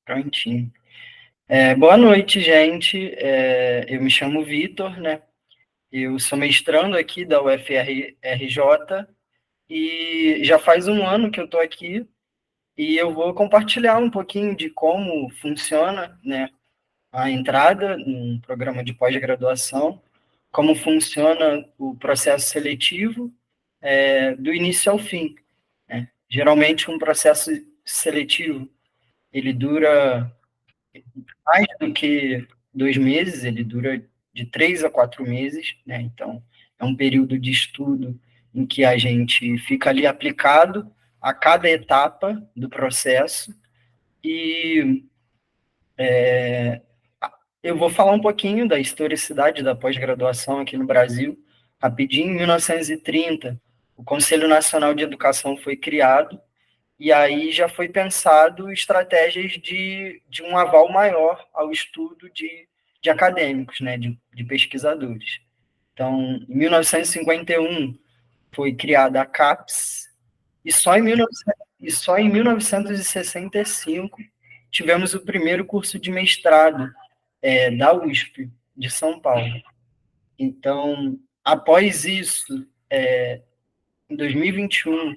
Prontinho. Boa noite, gente. Eu me chamo Vitor, né? Eu sou mestrando aqui da UFRJ e já faz um ano que eu estou aqui e eu vou compartilhar um pouquinho de como funciona, né, a entrada num programa de pós-graduação, como funciona o processo seletivo, do início ao fim, né? Geralmente um processo seletivo ele dura mais do que 2 meses, ele dura de 3 a 4 meses, né? Então, é um período de estudo em que a gente fica ali aplicado a cada etapa do processo. E eu vou falar um pouquinho da historicidade da pós-graduação aqui no Brasil. Rapidinho, em 1930, o Conselho Nacional de Educação foi criado, e aí já foi pensado estratégias de um aval maior ao estudo de acadêmicos, né, de pesquisadores. Então, em 1951, foi criada a CAPES, e só em 1965 tivemos o primeiro curso de mestrado da USP, de São Paulo. Então, após isso, em 2021,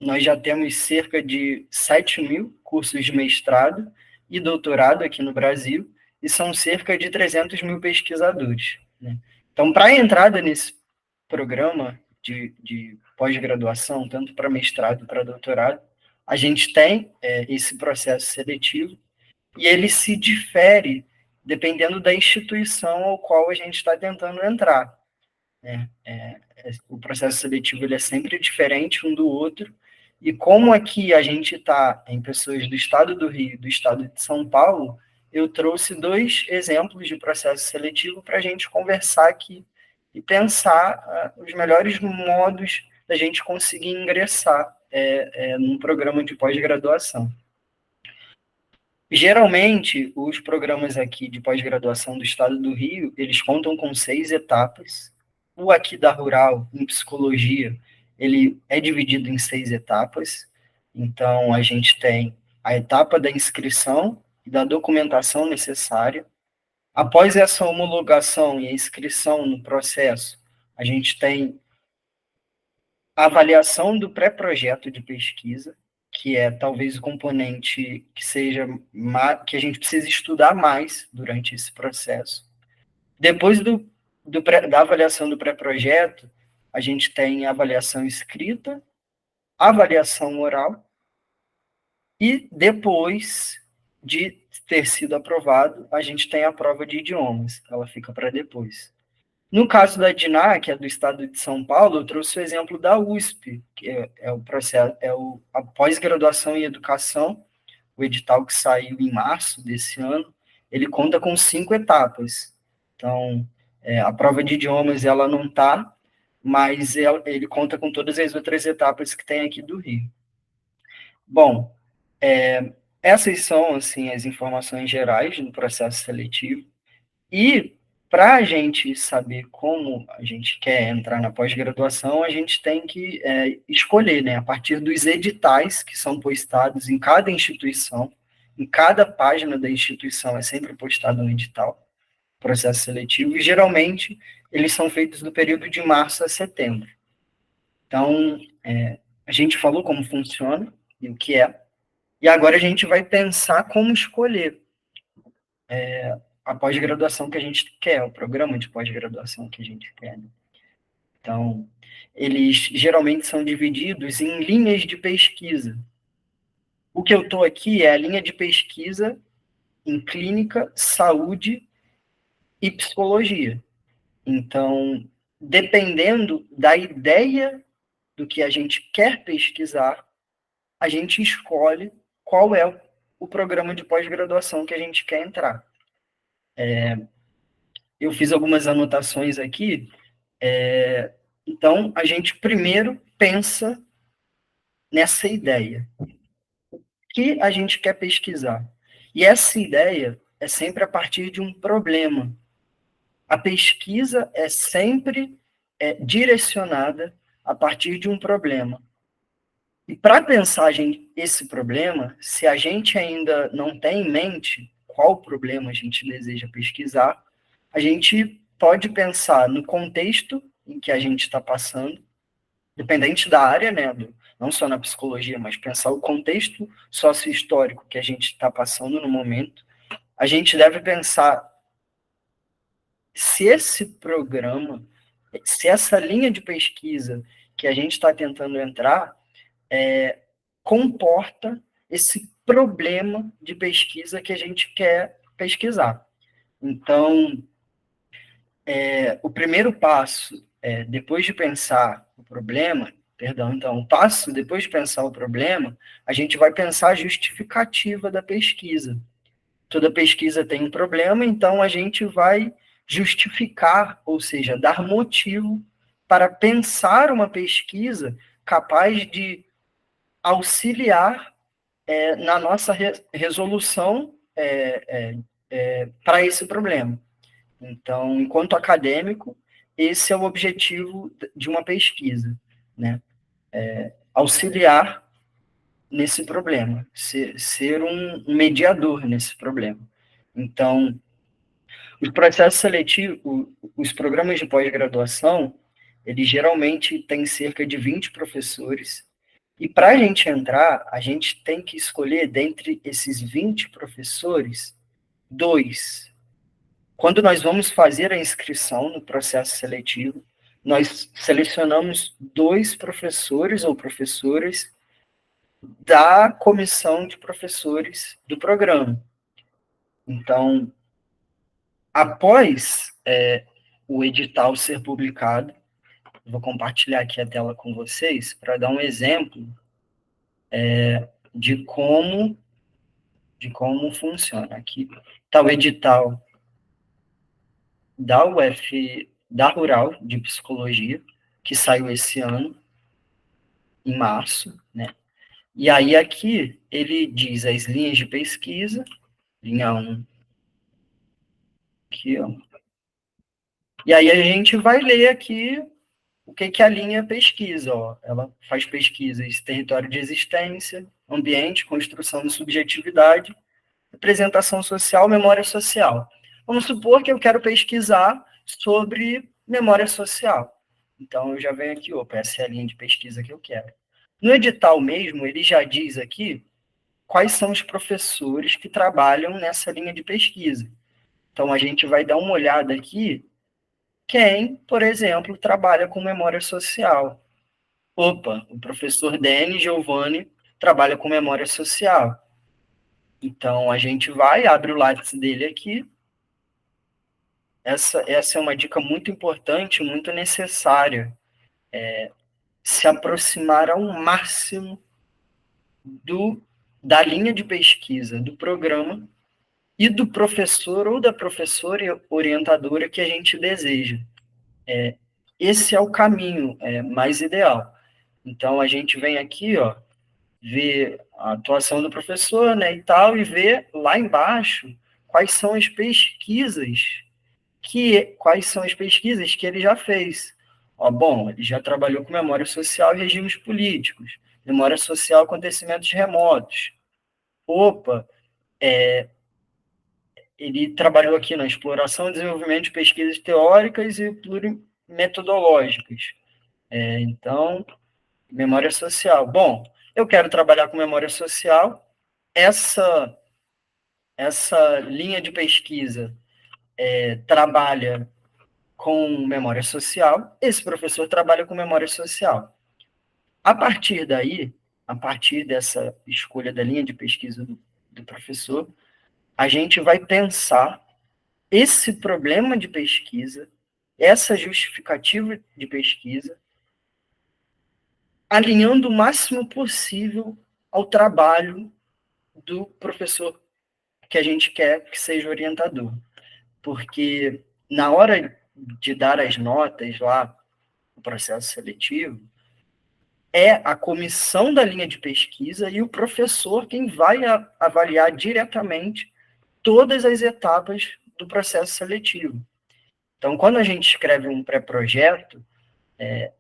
nós já temos cerca de 7 mil cursos de mestrado e doutorado aqui no Brasil, e são cerca de 300 mil pesquisadores, né? Então, para a entrada nesse programa de pós-graduação, tanto para mestrado e para doutorado, a gente tem esse processo seletivo, e ele se difere dependendo da instituição ao qual a gente está tentando entrar, né? O processo seletivo ele é sempre diferente um do outro, e como aqui a gente está em pessoas do estado do Rio e do estado de São Paulo, eu trouxe dois exemplos de processo seletivo para a gente conversar aqui e pensar os melhores modos da gente conseguir ingressar num programa de pós-graduação. Geralmente, os programas aqui de pós-graduação do estado do Rio, eles contam com 6 etapas. O aqui da Rural, em psicologia, ele é dividido em 6 etapas. Então, a gente tem a etapa da inscrição e da documentação necessária. Após essa homologação e a inscrição no processo, a gente tem a avaliação do pré-projeto de pesquisa, que é talvez o componente que seja que a gente precisa estudar mais durante esse processo. Depois da avaliação do pré-projeto, a gente tem a avaliação escrita, a avaliação oral, e depois de ter sido aprovado, a gente tem a prova de idiomas, ela fica para depois. No caso da DINAR, que é do estado de São Paulo, eu trouxe o exemplo da USP, que é o processo, a pós-graduação em educação, o edital que saiu em março desse ano, ele conta com 5 etapas. Então, a prova de idiomas ela não está, mas ele conta com todas as outras etapas que tem aqui do Rio. Bom, essas são assim as informações gerais do processo seletivo. E para a gente saber como a gente quer entrar na pós-graduação, a gente tem que escolher, né, a partir dos editais que são postados em cada instituição, em cada página da instituição é sempre postado um edital, processo seletivo, e geralmente eles são feitos no período de março a setembro. Então, a gente falou como funciona e o que é, e agora a gente vai pensar como escolher a pós-graduação que a gente quer, o programa de pós-graduação que a gente quer. Então, eles geralmente são divididos em linhas de pesquisa. O que eu estou aqui é a linha de pesquisa em clínica, saúde e psicologia. Então, dependendo da ideia do que a gente quer pesquisar, a gente escolhe qual é o programa de pós-graduação que a gente quer entrar. Eu fiz algumas anotações aqui. Então, a gente primeiro pensa nessa ideia. O que a gente quer pesquisar? E essa ideia é sempre a partir de um problema. A pesquisa é sempre direcionada a partir de um problema. E para pensar esse problema, se a gente ainda não tem em mente qual problema a gente deseja pesquisar, a gente pode pensar no contexto em que a gente está passando, dependente da área, né, não só na psicologia, mas pensar o contexto sócio-histórico que a gente está passando no momento. A gente deve pensar se esse programa, se essa linha de pesquisa que a gente está tentando entrar, comporta esse problema de pesquisa que a gente quer pesquisar. Então, o primeiro passo, depois de pensar o problema, o passo depois de pensar o problema, a gente vai pensar a justificativa da pesquisa. Toda pesquisa tem um problema, então a gente vai justificar, ou seja, dar motivo para pensar uma pesquisa capaz de auxiliar na nossa resolução para esse problema. Então, enquanto acadêmico, esse é o objetivo de uma pesquisa, né? Auxiliar nesse problema, ser um mediador nesse problema. Então, os processos seletivos, os programas de pós-graduação, eles geralmente têm cerca de 20 professores, e para a gente entrar, a gente tem que escolher dentre esses 20 professores, 2. Quando nós vamos fazer a inscrição no processo seletivo, nós selecionamos 2 professores ou professoras da comissão de professores do programa. Então, após o edital ser publicado, vou compartilhar aqui a tela com vocês para dar um exemplo de como funciona. Aqui está o edital da Rural de Psicologia, que saiu esse ano, em março, né? E aí aqui ele diz as linhas de pesquisa, linha 1, aqui, ó. E aí a gente vai ler aqui o que a linha pesquisa, ó. Ela faz pesquisas território de existência, ambiente, construção de subjetividade, representação social, memória social. Vamos supor que eu quero pesquisar sobre memória social. Então, eu já venho aqui, opa, essa é a linha de pesquisa que eu quero. No edital mesmo, ele já diz aqui quais são os professores que trabalham nessa linha de pesquisa. Então, a gente vai dar uma olhada aqui quem, por exemplo, trabalha com memória social. Opa, o professor Denis Giovanni trabalha com memória social. Então, a gente vai, abre o Lattes dele aqui. Essa é uma dica muito importante, muito necessária. Se aproximar ao máximo da linha de pesquisa, do programa e do professor ou da professora orientadora que a gente deseja. Esse é o caminho mais ideal. Então, a gente vem aqui, ó, ver a atuação do professor, né, e tal, e ver lá embaixo quais são as pesquisas que ele já fez. Ó, bom, ele já trabalhou com memória social e regimes políticos, memória social, acontecimentos remotos. Opa, ele trabalhou aqui na exploração e desenvolvimento de pesquisas teóricas e plurimetodológicas. Então, memória social. Bom, eu quero trabalhar com memória social. Essa linha de pesquisa trabalha com memória social, esse professor trabalha com memória social. A partir daí, a partir dessa escolha da linha de pesquisa do professor, a gente vai pensar esse problema de pesquisa, essa justificativa de pesquisa, alinhando o máximo possível ao trabalho do professor que a gente quer que seja orientador. Porque na hora de dar as notas lá, no processo seletivo, é a comissão da linha de pesquisa e o professor quem vai avaliar diretamente todas as etapas do processo seletivo. Então, quando a gente escreve um pré-projeto,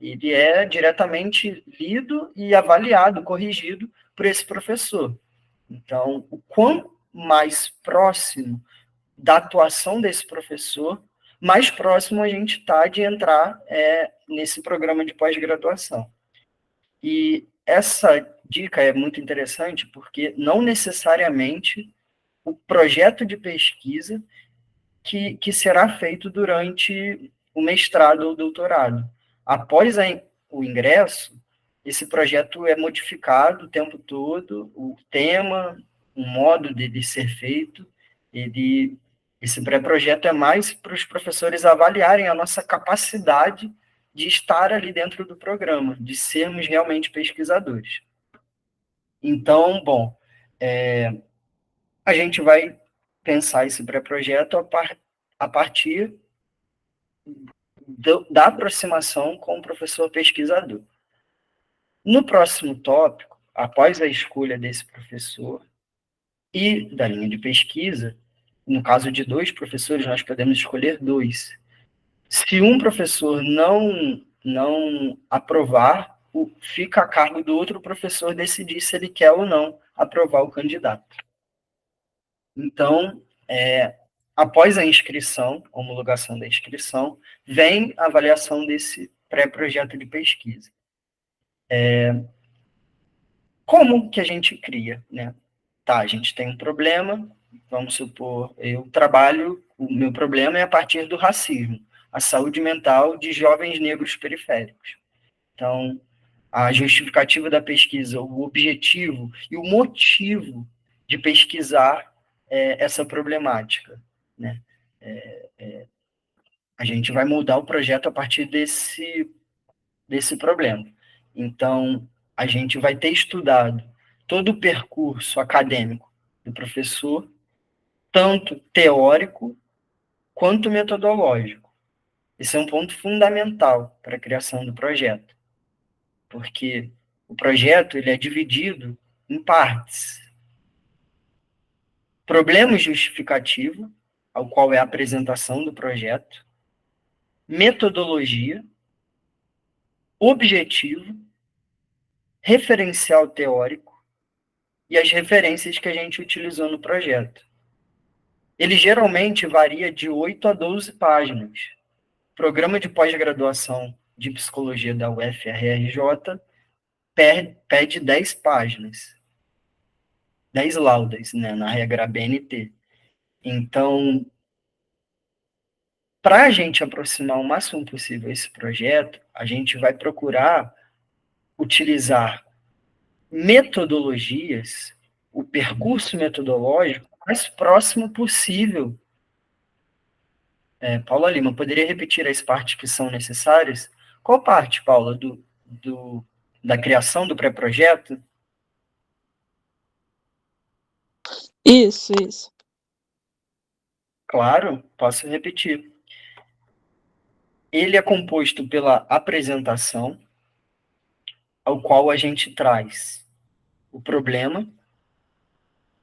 Ele é diretamente lido e avaliado, corrigido por esse professor. Então, o quanto mais próximo da atuação desse professor, mais próximo a gente está de entrar nesse programa de pós-graduação. E essa dica é muito interessante porque não necessariamente o projeto de pesquisa que será feito durante o mestrado ou doutorado. Após o ingresso, esse projeto é modificado o tempo todo, o tema, o modo dele ser feito, esse pré-projeto é mais para os professores avaliarem a nossa capacidade de estar ali dentro do programa, de sermos realmente pesquisadores. Então, bom, a gente vai pensar esse pré-projeto a partir da aproximação com o professor pesquisador. No próximo tópico, após a escolha desse professor e da linha de pesquisa, no caso de 2 professores, nós podemos escolher 2. Se um professor não aprovar, fica a cargo do outro professor decidir se ele quer ou não aprovar o candidato. Então, após a inscrição, a homologação da inscrição, vem a avaliação desse pré-projeto de pesquisa. Como que a gente cria, né? Tá, a gente tem um problema, vamos supor, o meu problema é a partir do racismo, a saúde mental de jovens negros periféricos. Então, a justificativa da pesquisa, o objetivo e o motivo de pesquisar essa problemática, né? A gente vai mudar o projeto a partir desse problema. Então, a gente vai ter estudado todo o percurso acadêmico do professor, tanto teórico quanto metodológico. Esse é um ponto fundamental para a criação do projeto, porque o projeto ele é dividido em partes. Problema justificativo, ao qual é a apresentação do projeto, metodologia, objetivo, referencial teórico e as referências que a gente utilizou no projeto. Ele geralmente varia de 8 a 12 páginas. O programa de pós-graduação de psicologia da UFRJ pede 10 páginas, 10 laudas, né, na regra BNT. Então, para a gente aproximar o máximo possível esse projeto, a gente vai procurar utilizar metodologias, o percurso metodológico mais próximo possível. Paula Lima, poderia repetir as partes que são necessárias? Qual parte, Paula, da criação do pré-projeto? Isso. Claro, posso repetir. Ele é composto pela apresentação, ao qual a gente traz o problema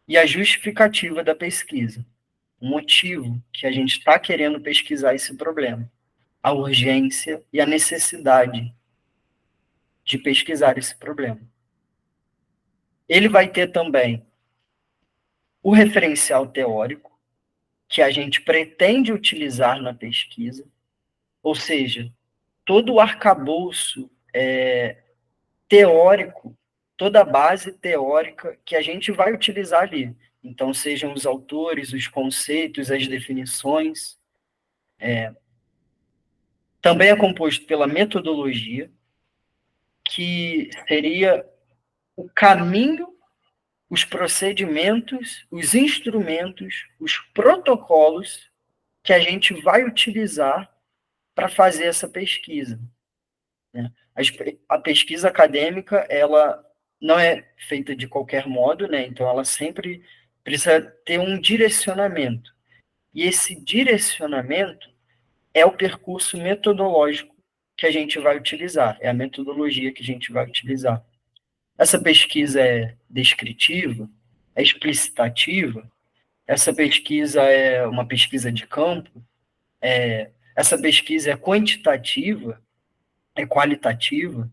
e a justificativa da pesquisa, o motivo que a gente está querendo pesquisar esse problema, a urgência e a necessidade de pesquisar esse problema. Ele vai ter também o referencial teórico, que a gente pretende utilizar na pesquisa, ou seja, todo o arcabouço teórico, toda a base teórica que a gente vai utilizar ali. Então, sejam os autores, os conceitos, as definições. Também é composto pela metodologia, que seria o caminho, os procedimentos, os instrumentos, os protocolos que a gente vai utilizar para fazer essa pesquisa. Né? A pesquisa acadêmica, ela não é feita de qualquer modo, né? Então ela sempre precisa ter um direcionamento. E esse direcionamento é o percurso metodológico que a gente vai utilizar, é a metodologia que a gente vai utilizar. Essa pesquisa é descritiva, é explicitativa, essa pesquisa é uma pesquisa de campo, essa pesquisa é quantitativa, é qualitativa,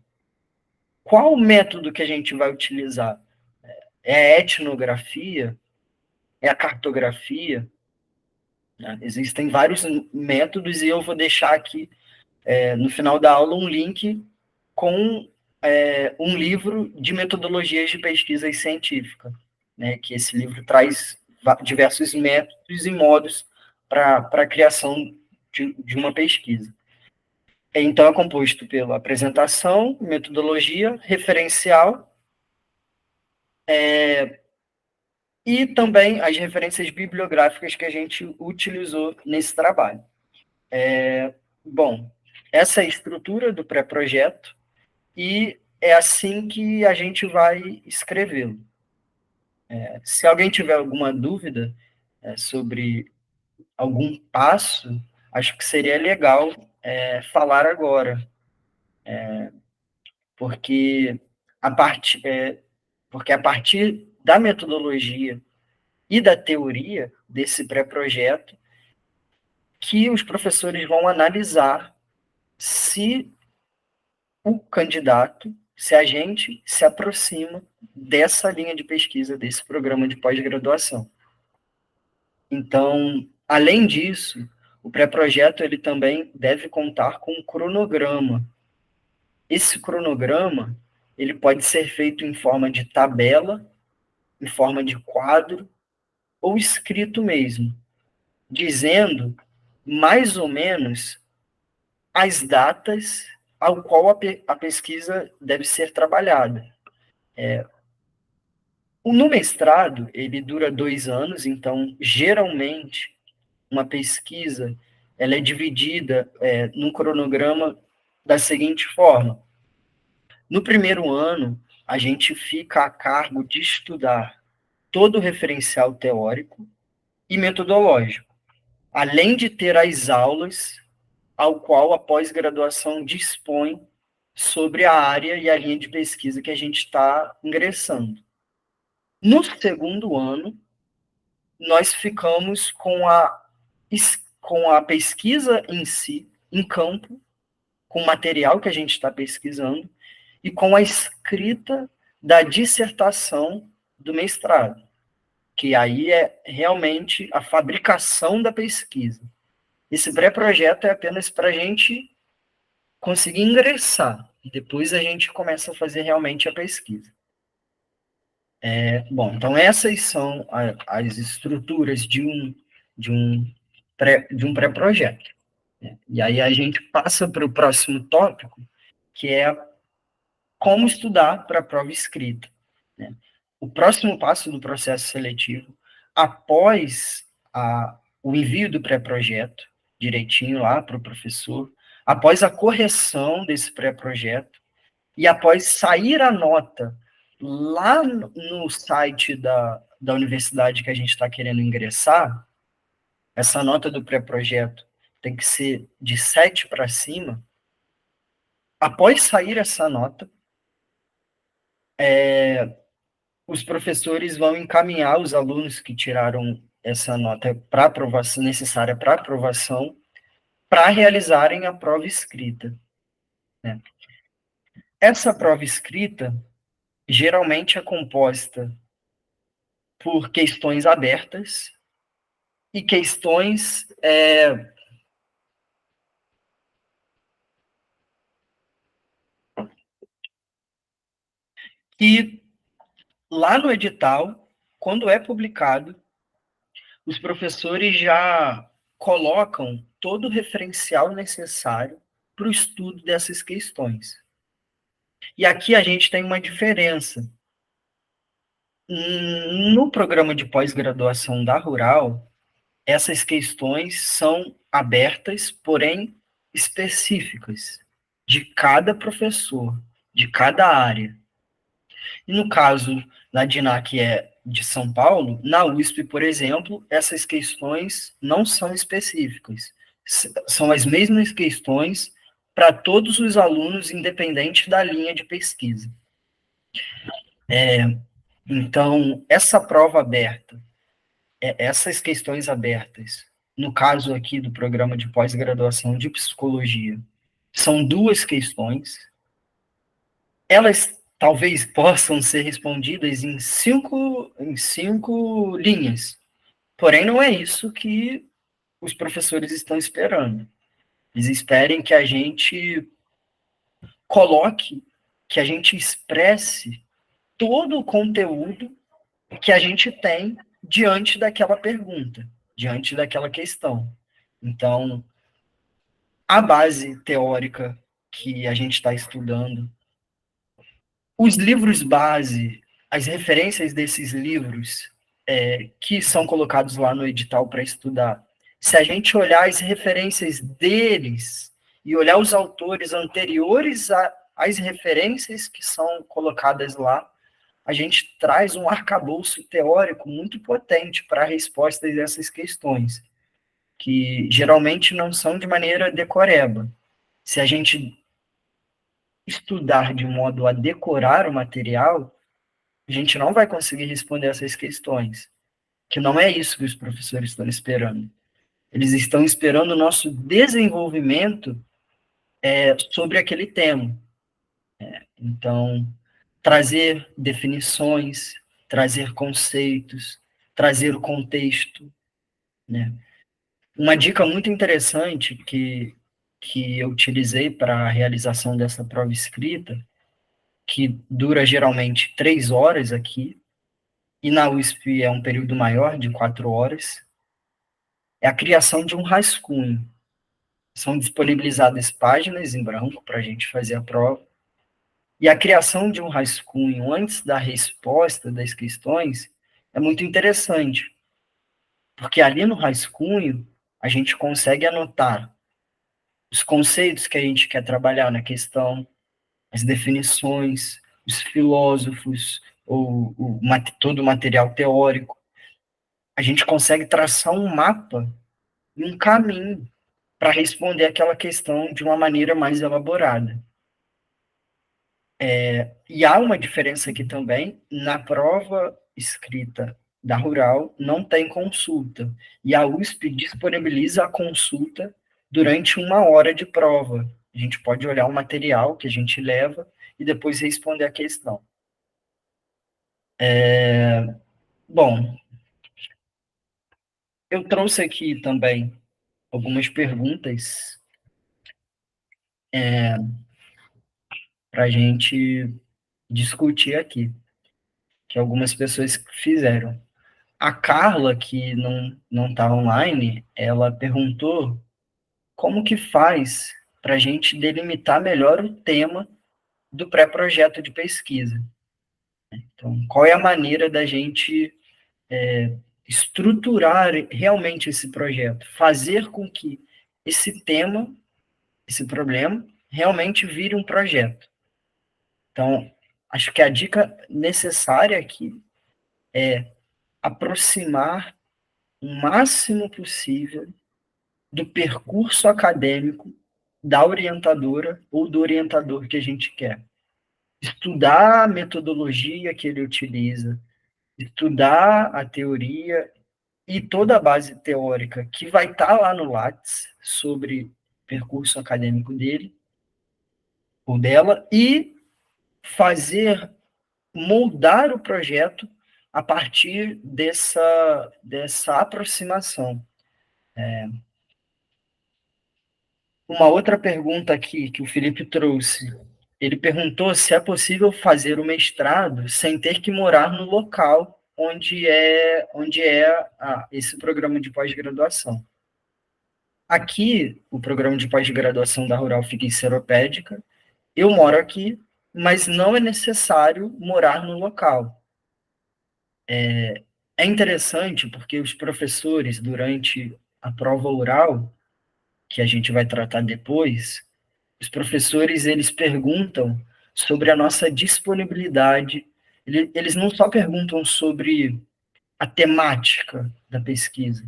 qual o método que a gente vai utilizar? É a etnografia? É a cartografia? Né? Existem vários métodos e eu vou deixar aqui, no final da aula, um link com um livro de metodologias de pesquisa científica, né? Que esse livro traz diversos métodos e modos para a criação de uma pesquisa. Então, é composto pela apresentação, metodologia, referencial, e também as referências bibliográficas que a gente utilizou nesse trabalho. Bom, essa é a estrutura do pré-projeto e é assim que a gente vai escrevê-lo. Se alguém tiver alguma dúvida sobre algum passo, acho que seria legal falar agora, porque porque a partir da metodologia e da teoria desse pré-projeto, que os professores vão analisar se o candidato, se a gente se aproxima dessa linha de pesquisa, desse programa de pós-graduação. Então, além disso, o pré-projeto ele também deve contar com um cronograma. Esse cronograma ele pode ser feito em forma de tabela, em forma de quadro ou escrito mesmo, dizendo mais ou menos as datas ao qual a pesquisa deve ser trabalhada. No mestrado, ele dura 2 anos, então, geralmente, uma pesquisa ela é dividida num cronograma da seguinte forma. No primeiro ano, a gente fica a cargo de estudar todo o referencial teórico e metodológico, além de ter as aulas ao qual a pós-graduação dispõe sobre a área e a linha de pesquisa que a gente está ingressando. No segundo ano, nós ficamos com a pesquisa em si, em campo, com o material que a gente está pesquisando e com a escrita da dissertação do mestrado, que aí é realmente a fabricação da pesquisa. Esse pré-projeto é apenas para a gente conseguir ingressar, e depois a gente começa a fazer realmente a pesquisa. Bom, então essas são as estruturas de um pré-projeto. Né? E aí a gente passa para o próximo tópico, que é como estudar para a prova escrita. Né? O próximo passo do processo seletivo, após o envio do pré-projeto, direitinho lá para o professor, após a correção desse pré-projeto, e após sair a nota lá no site da universidade que a gente está querendo ingressar, essa nota do pré-projeto tem que ser de 7 para cima. Após sair essa nota, os professores vão encaminhar os alunos que tiraram essa nota para aprovação, necessária para aprovação, para realizarem a prova escrita. Né? Essa prova escrita geralmente é composta por questões abertas e questões que lá no edital, quando é publicado, os professores já colocam todo o referencial necessário para o estudo dessas questões. E aqui a gente tem uma diferença. No programa de pós-graduação da Rural, essas questões são abertas, porém específicas, de cada professor, de cada área. E no caso da Diná, que é de São Paulo, na USP, por exemplo, essas questões não são específicas. São as mesmas questões para todos os alunos, independente da linha de pesquisa. Então, essa prova aberta, essas questões abertas, no caso aqui do programa de pós-graduação de psicologia, São duas questões. Elas talvez possam ser respondidas em cinco linhas. Porém, não é isso que os professores estão esperando. Eles esperem que a gente coloque, que a gente expresse todo o conteúdo que a gente tem diante daquela pergunta, diante daquela questão. Então, a base teórica que a gente está estudando, os livros base, as referências desses livros que são colocados lá no edital para estudar, se a gente olhar as referências deles e olhar os autores anteriores às referências que são colocadas lá, a gente traz um arcabouço teórico muito potente para a resposta dessas questões, que geralmente não são de maneira decoreba. Se a gente estudar de modo a decorar o material, a gente não vai conseguir responder essas questões, que não é isso que os professores estão esperando. Eles estão esperando o nosso desenvolvimento sobre aquele tema. Então, trazer definições, trazer conceitos, trazer o contexto, né? Uma dica muito interessante que eu utilizei para a realização dessa prova escrita, que dura geralmente 3 horas aqui, e na USP é um período maior, de 4 horas, é a criação de um rascunho. São disponibilizadas páginas em branco para a gente fazer a prova, e a criação de um rascunho antes da resposta das questões é muito interessante, porque ali no rascunho a gente consegue anotar os conceitos que a gente quer trabalhar na questão, as definições, os filósofos, todo o material teórico. A gente consegue traçar um mapa e um caminho para responder aquela questão de uma maneira mais elaborada. E há uma diferença aqui também, na prova escrita da Rural não tem consulta, e a USP disponibiliza a consulta durante 1 hora de prova. A gente pode olhar o material que a gente leva e depois responder a questão. Bom, eu trouxe aqui também algumas perguntas para a gente discutir aqui, que algumas pessoas fizeram. A Carla, que não está online, ela perguntou como que faz para a gente delimitar melhor o tema do pré-projeto de pesquisa. Então, qual é a maneira da gente estruturar realmente esse projeto, fazer com que esse tema, esse problema, realmente vire um projeto. Então, acho que a dica necessária aqui é aproximar o máximo possível do percurso acadêmico da orientadora ou do orientador que a gente quer. Estudar a metodologia que ele utiliza, estudar a teoria e toda a base teórica que vai estar lá no Lattes sobre o percurso acadêmico dele ou dela e fazer, moldar o projeto a partir dessa aproximação. Uma outra pergunta aqui que o Felipe trouxe. Ele perguntou se é possível fazer o mestrado sem ter que morar no local onde é esse programa de pós-graduação. Aqui, o programa de pós-graduação da Rural fica em Seropédica. Eu moro aqui, mas não é necessário morar no local. É interessante porque os professores, durante a prova oral, que a gente vai tratar depois, os professores, eles perguntam sobre a nossa disponibilidade. Eles não só perguntam sobre a temática da pesquisa,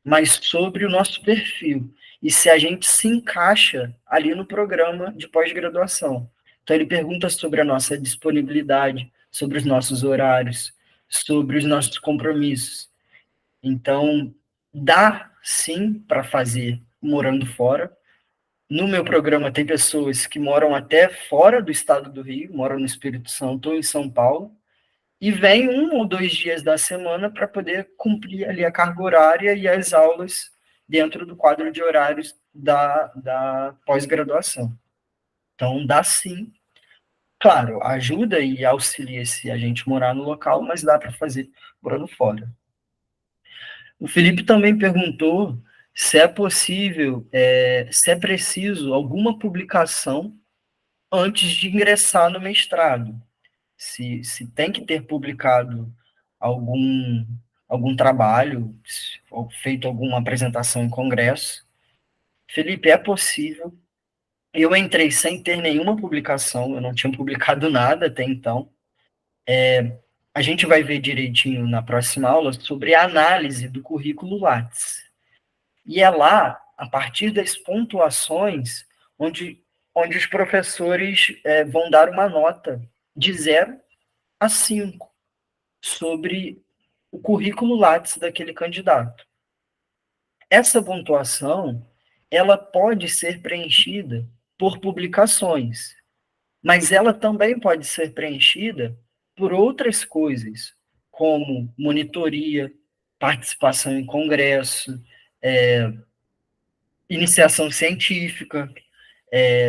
mas sobre o nosso perfil e se a gente se encaixa ali no programa de pós-graduação. Então, ele pergunta sobre a nossa disponibilidade, sobre os nossos horários, sobre os nossos compromissos. Então, dá sim para fazer morando fora, No meu programa tem pessoas que moram até fora do estado do Rio, moram no Espírito Santo ou em São Paulo, e vêm 1 ou 2 dias da semana para poder cumprir ali a carga horária e as aulas dentro do quadro de horários da pós-graduação. Então, dá sim. Claro, ajuda e auxilia se a gente morar no local, mas dá para fazer morando fora. O Felipe também perguntou se é possível, se é preciso alguma publicação antes de ingressar no mestrado. Se tem que ter publicado algum, algum trabalho, ou feito alguma apresentação em congresso. Felipe, é possível. Eu entrei sem ter nenhuma publicação, eu não tinha publicado nada até então. A gente vai ver direitinho na próxima aula sobre a análise do currículo Lattes. E é lá, a partir das pontuações, onde os professores vão dar uma nota de 0 a 5 sobre o currículo Lattes daquele candidato. Essa pontuação, ela pode ser preenchida por publicações, mas ela também pode ser preenchida por outras coisas, como monitoria, participação em congresso, iniciação científica,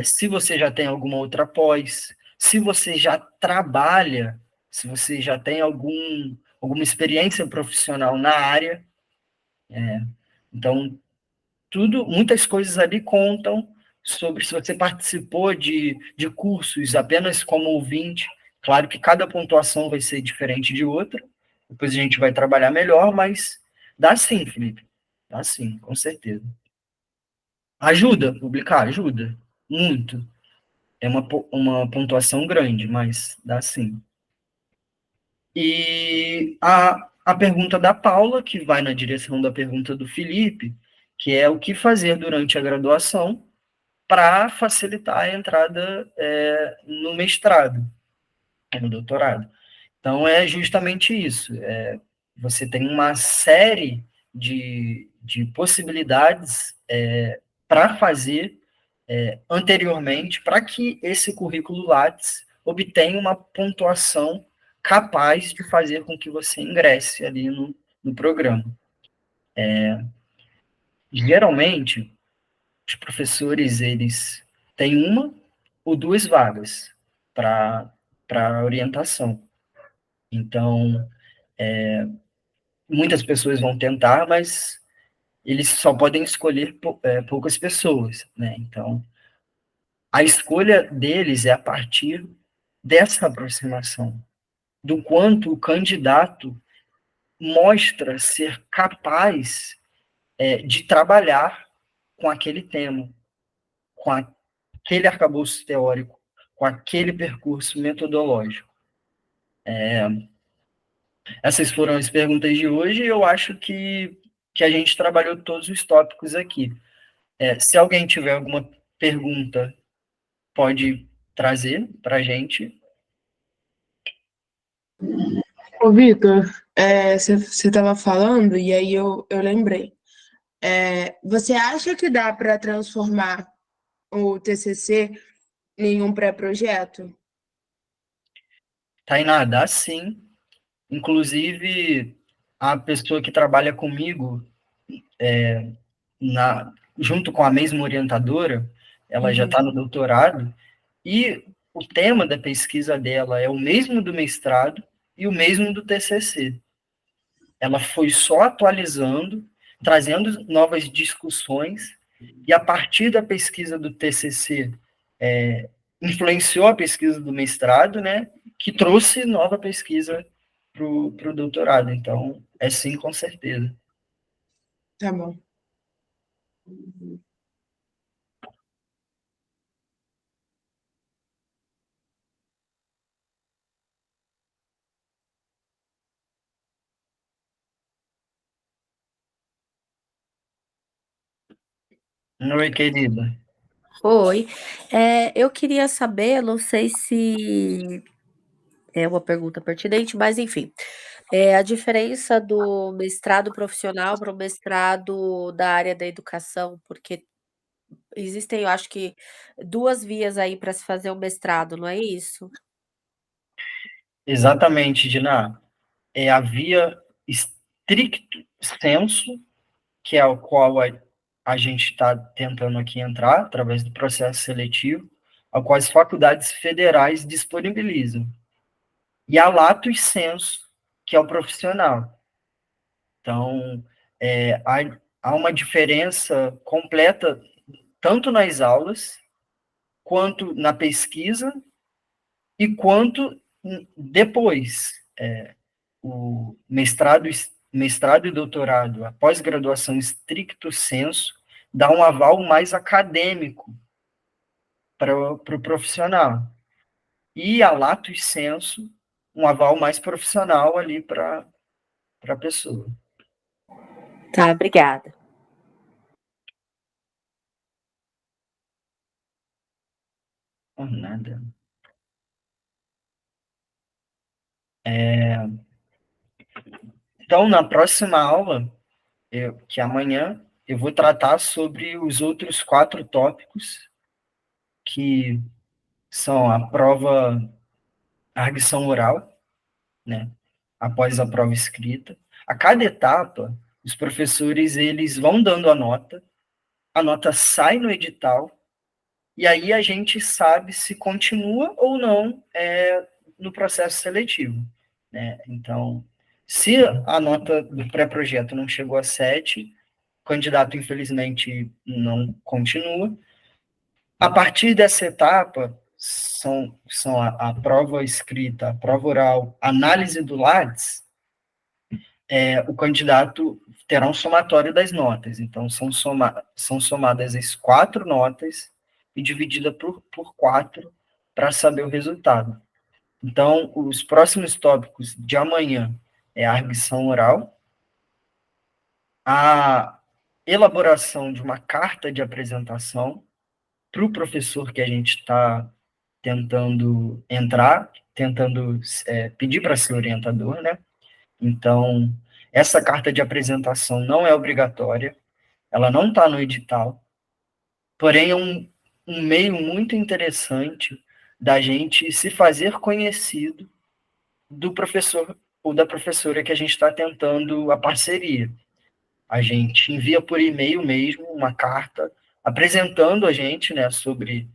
se você já tem alguma outra pós, se você já trabalha, se você já tem alguma experiência profissional na área. Então, muitas coisas ali contam sobre se você participou de cursos apenas como ouvinte. Claro que cada pontuação vai ser diferente de outra, depois a gente vai trabalhar melhor, mas dá sim, Felipe. Dá sim, com certeza. Ajuda, publicar, ajuda. Muito. É uma pontuação grande, mas dá sim. E a pergunta da Paula, que vai na direção da pergunta do Felipe, que é o que fazer durante a graduação para facilitar a entrada no mestrado, no doutorado. Então, é justamente isso. Você tem uma série de possibilidades para fazer anteriormente, para que esse currículo Lattes obtenha uma pontuação capaz de fazer com que você ingresse ali no programa. Geralmente, os professores, eles têm 1 ou 2 vagas para orientação. Então, muitas pessoas vão tentar, mas eles só podem escolher poucas pessoas, né? Então, a escolha deles é a partir dessa aproximação, do quanto o candidato mostra ser capaz de trabalhar com aquele tema, com aquele arcabouço teórico, com aquele percurso metodológico. Essas foram as perguntas de hoje e eu acho que a gente trabalhou todos os tópicos aqui. Se alguém tiver alguma pergunta, pode trazer para a gente. Ô, Vitor, você estava falando e aí eu lembrei. Você acha que dá para transformar o TCC em um pré-projeto? Tainá, dá sim. Inclusive, a pessoa que trabalha comigo, junto com a mesma orientadora, ela já Uhum. está no doutorado, e o tema da pesquisa dela é o mesmo do mestrado e o mesmo do TCC. Ela foi só atualizando, trazendo novas discussões, e a partir da pesquisa do TCC, influenciou a pesquisa do mestrado, né, que trouxe nova pesquisa para o doutorado. Então, é sim, com certeza. Tá bom. Oi, querida. Oi, eu queria saber, não sei se é uma pergunta pertinente, mas enfim, a diferença do mestrado profissional para o mestrado da área da educação, porque existem, eu acho que 2 vias aí para se fazer o mestrado, não é isso? Exatamente, Dina. É a via stricto sensu, que é o qual a gente está tentando aqui entrar, através do processo seletivo, ao qual as faculdades federais disponibilizam. E a lato sensu, que é o profissional. Então, há uma diferença completa, tanto nas aulas, quanto na pesquisa, e quanto depois. O mestrado e doutorado, a pós-graduação stricto sensu, dá um aval mais acadêmico para o profissional. E a lato sensu, um aval mais profissional ali para a pessoa. Tá, obrigada. Por nada. Então, na próxima aula, que é amanhã, eu vou tratar sobre os outros 4 tópicos, que são a prova, a arguição oral, né, após a prova escrita. A cada etapa, os professores eles vão dando a nota sai no edital, e aí a gente sabe se continua ou não no processo seletivo. Né? Então, se a nota do pré-projeto não chegou a 7, o candidato, infelizmente, não continua. A partir dessa etapa, são a prova escrita, a prova oral, análise do Lattes, o candidato terá um somatório das notas. Então, são somadas as 4 notas e dividida por 4 para saber o resultado. Então, os próximos tópicos de amanhã é a arguição oral, a elaboração de uma carta de apresentação para o professor que a gente está tentando entrar, tentando pedir para ser orientador, né? Então, essa carta de apresentação não é obrigatória, ela não está no edital, porém é um meio muito interessante da gente se fazer conhecido do professor ou da professora que a gente está tentando a parceria. A gente envia por e-mail mesmo uma carta apresentando a gente, né, sobre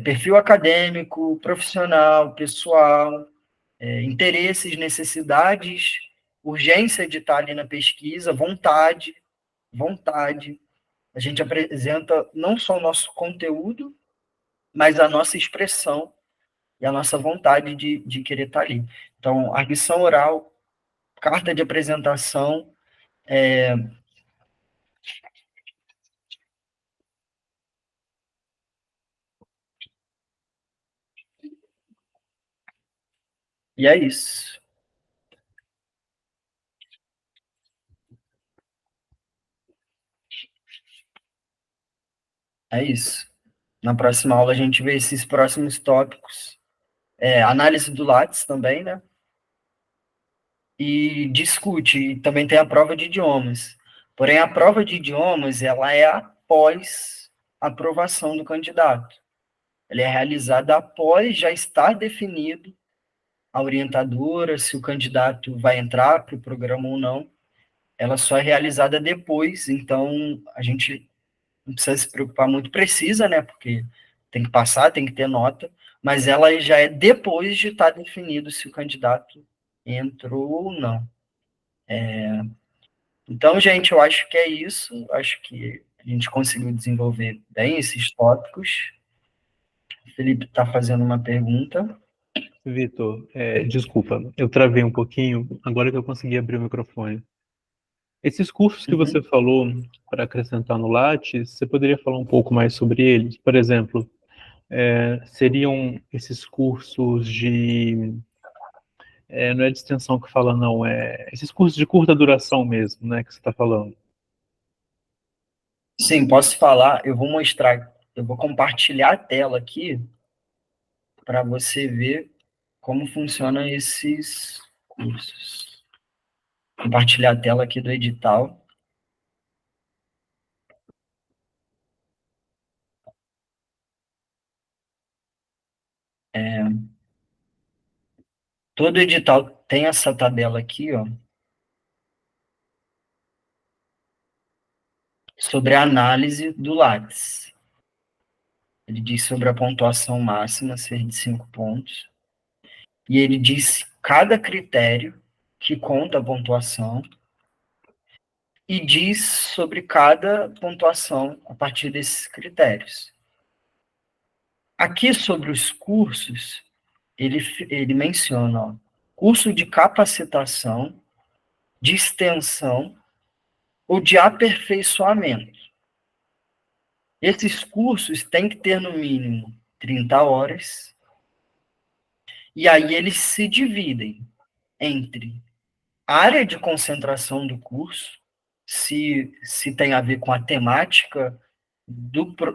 perfil acadêmico, profissional, pessoal, interesses, necessidades, urgência de estar ali na pesquisa, vontade. A gente apresenta não só o nosso conteúdo, mas a nossa expressão e a nossa vontade de querer estar ali. Então, arguição oral, carta de apresentação, e é isso. É isso. Na próxima aula a gente vê esses próximos tópicos. Análise do Lattes também, né? E discute. E também tem a prova de idiomas. Porém, a prova de idiomas, ela é após a aprovação do candidato. Ela é realizada após já estar definido a orientadora, se o candidato vai entrar para o programa ou não. Ela só é realizada depois, então a gente não precisa se preocupar muito, precisa, né? Porque tem que passar, tem que ter nota, mas ela já é depois de estar definido se o candidato entrou ou não. Então, gente, eu acho que é isso. Acho que a gente conseguiu desenvolver bem esses tópicos. O Felipe está fazendo uma pergunta. Vitor, desculpa, eu travei um pouquinho, agora que eu consegui abrir o microfone. Esses cursos que você Uhum. falou para acrescentar no Lattes, você poderia falar um pouco mais sobre eles? Por exemplo, seriam esses cursos de... não é de extensão que fala, não, esses cursos de curta duração mesmo, né, que você está falando. Sim, posso falar. Eu vou mostrar, eu vou compartilhar a tela aqui para você ver como funcionam esses cursos. Compartilhar a tela aqui do edital. Todo edital tem essa tabela aqui, ó, sobre a análise do Lattes. Ele diz sobre a pontuação máxima ser de 5 pontos. E ele diz cada critério que conta a pontuação e diz sobre cada pontuação a partir desses critérios. Aqui sobre os cursos, ele menciona, ó, curso de capacitação, de extensão ou de aperfeiçoamento. Esses cursos têm que ter no mínimo 30 horas, e aí eles se dividem entre área de concentração do curso, se tem a ver com a temática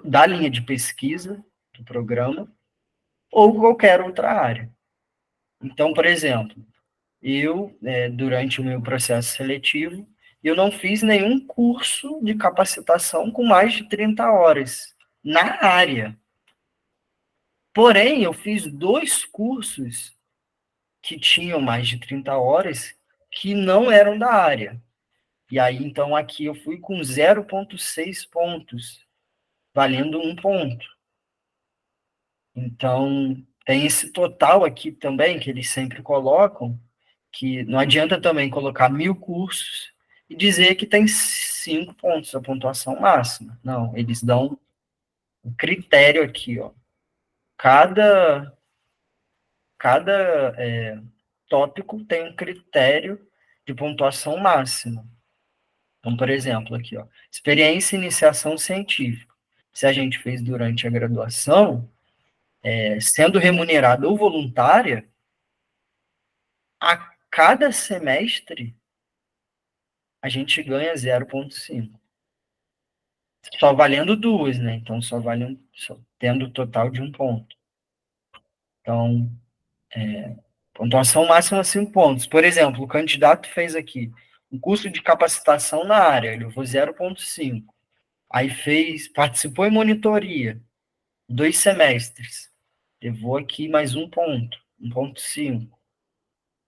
da linha de pesquisa do programa, ou qualquer outra área. Então, por exemplo, durante o meu processo seletivo, eu não fiz nenhum curso de capacitação com mais de 30 horas na área. Porém, eu fiz 2 cursos que tinham mais de 30 horas que não eram da área. E aí, então, aqui eu fui com 0,6 pontos, valendo 1 ponto. Então, tem esse total aqui também, que eles sempre colocam, que não adianta também colocar 1000 cursos e dizer que tem 5 pontos a pontuação máxima. Não, eles dão um critério aqui, ó. Cada tópico tem um critério de pontuação máxima. Então, por exemplo, aqui, ó, experiência e iniciação científica. Se a gente fez durante a graduação, sendo remunerada ou voluntária, a cada semestre a gente ganha 0,5. Só valendo 2, né? Então, só tendo o total de 1 ponto. Então, pontuação máxima 5 pontos. Por exemplo, o candidato fez aqui um curso de capacitação na área, ele levou 0,5. Aí participou em monitoria, 2 semestres, levou aqui mais 1 ponto, 1,5.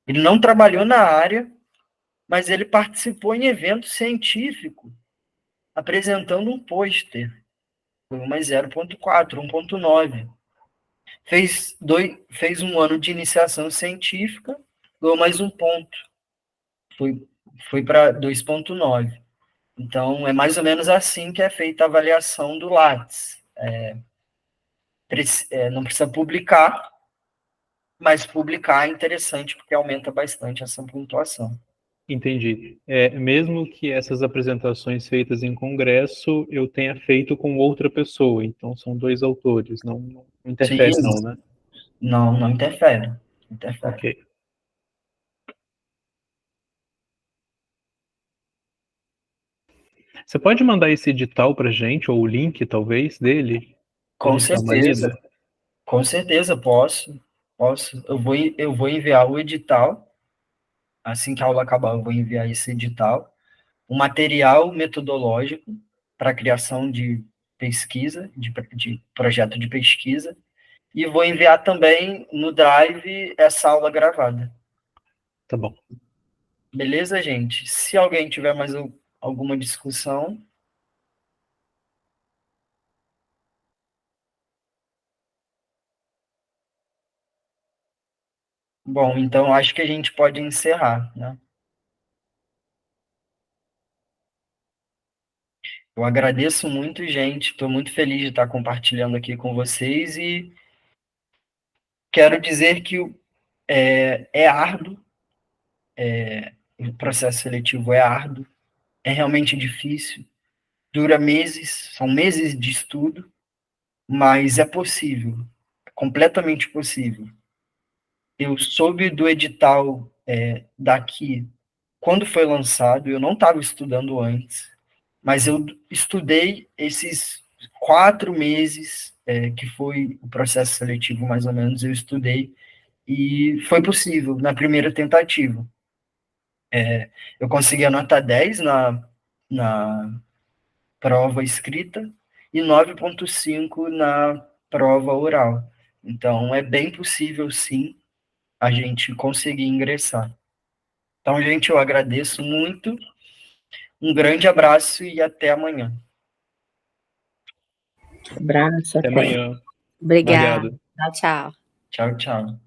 Ele não trabalhou na área, mas ele participou em evento científico, apresentando um pôster, foi mais 0,4, 1,9. Fez 1 ano de iniciação científica, ganhou mais 1 ponto, foi para 2,9. Então, é mais ou menos assim que é feita a avaliação do Lattes. Não precisa publicar, mas publicar é interessante porque aumenta bastante essa pontuação. Entendi. Mesmo que essas apresentações feitas em congresso eu tenha feito com outra pessoa, então são 2 autores, não interfere Sim, não, né? não interfere. Interfere. Ok. Você pode mandar esse edital para gente, ou o link, talvez, dele? Pra Com gente dar uma certeza. lida? Com certeza, posso. Eu vou enviar o edital. Assim que a aula acabar, eu vou enviar esse edital. O material metodológico para a criação de pesquisa, de projeto de pesquisa. E vou enviar também no Drive essa aula gravada. Tá bom. Beleza, gente? Se alguém tiver mais alguma discussão. Bom, então acho que a gente pode encerrar, né? Eu agradeço muito, gente. Estou muito feliz de estar compartilhando aqui com vocês e quero dizer que é árduo, o processo seletivo é árduo, é realmente difícil, dura meses, são meses de estudo, mas é possível, é completamente possível. Eu soube do edital daqui quando foi lançado, eu não estava estudando antes, mas eu estudei esses 4 meses, que foi o processo seletivo, mais ou menos, eu estudei, e foi possível, na primeira tentativa. Eu consegui a nota 10 na prova escrita e 9,5 na prova oral. Então, é bem possível, sim, a gente conseguir ingressar. Então, gente, eu agradeço muito, um grande abraço e até amanhã. Abraço, Até até. amanhã. Obrigada. Obrigado. Tchau, tchau. Tchau, tchau.